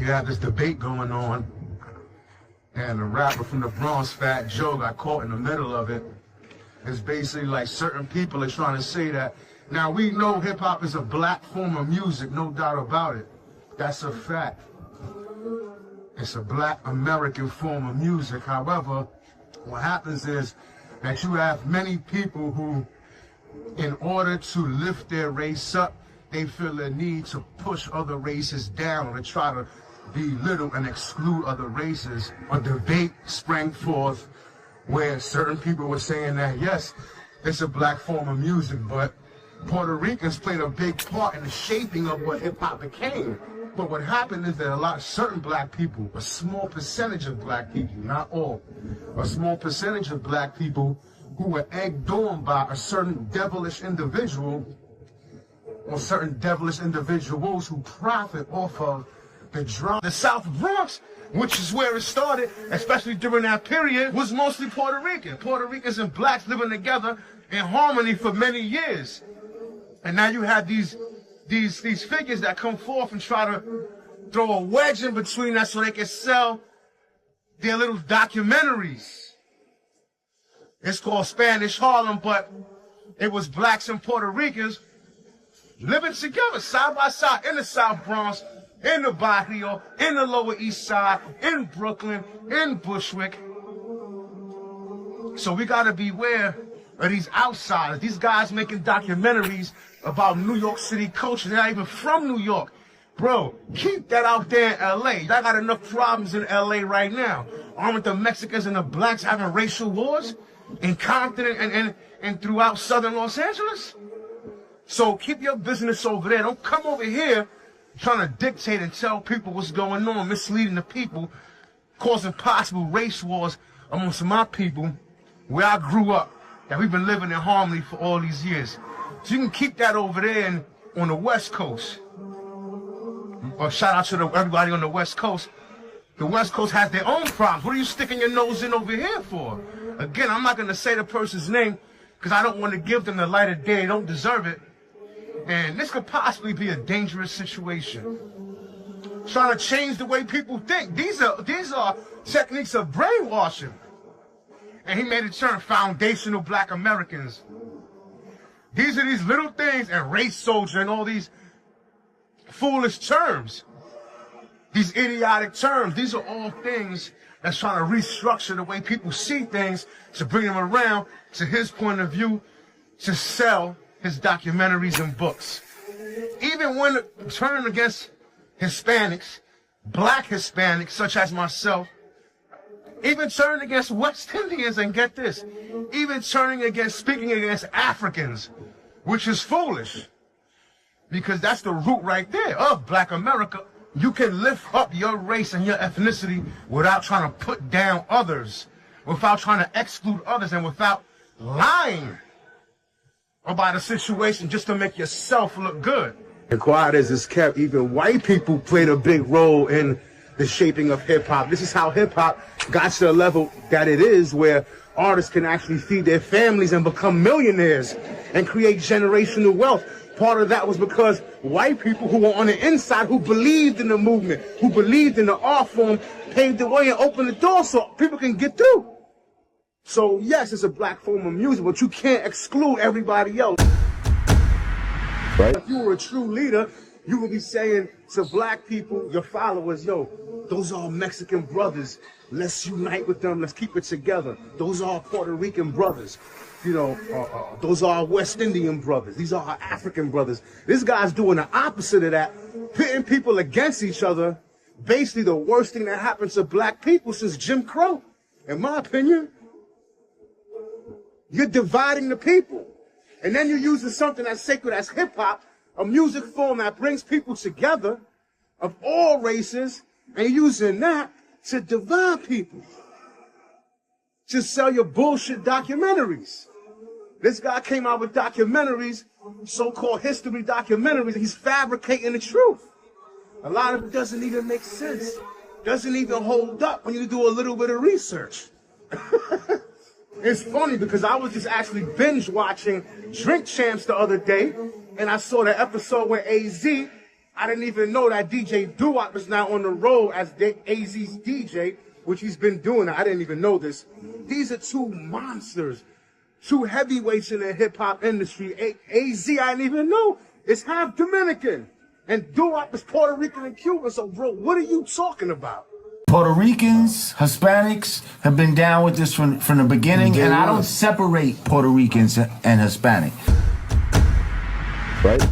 you have this debate going on, and the rapper from the Bronx, Fat Joe, got caught in the middle of it. It's basically like certain people are trying to say that, now we know hip hop is a black form of music, no doubt about it. That's a fact. It's a black American form of music. However, what happens is that you have many people who, in order to lift their race up, they feel the need to push other races down or to try to belittle and exclude other races. A debate sprang forth where certain people were saying that, yes, it's a black form of music, but Puerto Ricans played a big part in the shaping of what hip-hop became. But what happened is that certain black people, a small percentage of black people, not all, a small percentage of black people who were egged on by a certain devilish individual or certain devilish individuals who profit off of the drama. The South Bronx, which is where it started, especially during that period, was mostly Puerto Rican. Puerto Ricans and blacks living together in harmony for many years. And now you have these figures that come forth and try to throw a wedge in between that so they can sell their little documentaries. It's called Spanish Harlem, but it was blacks and Puerto Ricans living together side by side in the South Bronx, in the Barrio, in the Lower East Side, in Brooklyn, in Bushwick. So we gotta beware of these outsiders, these guys making documentaries about New York City culture. They're not even from New York. Bro, keep that out there in LA. I got enough problems in LA right now. Aren't the Mexicans and the blacks having racial wars in Compton and throughout southern Los Angeles? So keep your business over there. Don't come over here trying to dictate and tell people what's going on, misleading the people, causing possible race wars amongst my people where I grew up, that we've been living in harmony for all these years. So you can keep that over there on the West Coast. Or shout out to everybody on the West Coast. The West Coast has their own problems. What are you sticking your nose in over here for? Again, I'm not going to say the person's name because I don't want to give them the light of day. They don't deserve it. And this could possibly be a dangerous situation. Trying to change the way people think. These are techniques of brainwashing. And he made it turn foundational black Americans. These are these little things, and race soldier and all these foolish terms. These idiotic terms. These are all things that's trying to restructure the way people see things to bring them around to his point of view to sell his documentaries and books. Even when turning against Hispanics, black Hispanics such as myself, even turning against West Indians, and get this, even speaking against Africans, which is foolish, because that's the root right there of black America. You can lift up your race and your ethnicity without trying to put down others, without trying to exclude others, and without lying about a situation just to make yourself look good. And quiet as it's kept, even white people played a big role in the shaping of hip-hop. This is how hip-hop got to the level that it is, where artists can actually feed their families and become millionaires and create generational wealth. Part of that was because white people who were on the inside, who believed in the movement, who believed in the art form, paved the way and opened the door so people can get through. So yes, it's a black form of music, but you can't exclude everybody else. Right? If you were a true leader, you would be saying to black people, your followers, yo, those are Mexican brothers. Let's unite with them. Let's keep it together. Those are Puerto Rican brothers. You know, those are our West Indian brothers. These are our African brothers. This guy's doing the opposite of that, pitting people against each other. Basically the worst thing that happened to black people since Jim Crow, in my opinion. You're dividing the people. And then you're using something as sacred as hip-hop, a music form that brings people together of all races, and you're using that to divide people, to sell your bullshit documentaries. This guy came out with documentaries, so-called history documentaries. He's fabricating the truth. A lot of it doesn't even make sense. Doesn't even hold up when you do a little bit of research. It's funny because I was just actually binge watching Drink Champs the other day, and I saw the episode where AZ I didn't even know that DJ Doo-Wop is now on the road as AZ's DJ, which he's been doing. I didn't even know this. These are two monsters, two heavyweights in the hip-hop industry. AZ, I didn't even know, is half Dominican. And Doo-Wop is Puerto Rican and Cuban. So, bro, what are you talking about? Puerto Ricans, Hispanics have been down with this from the beginning, and I don't separate Puerto Ricans and Hispanic. Right?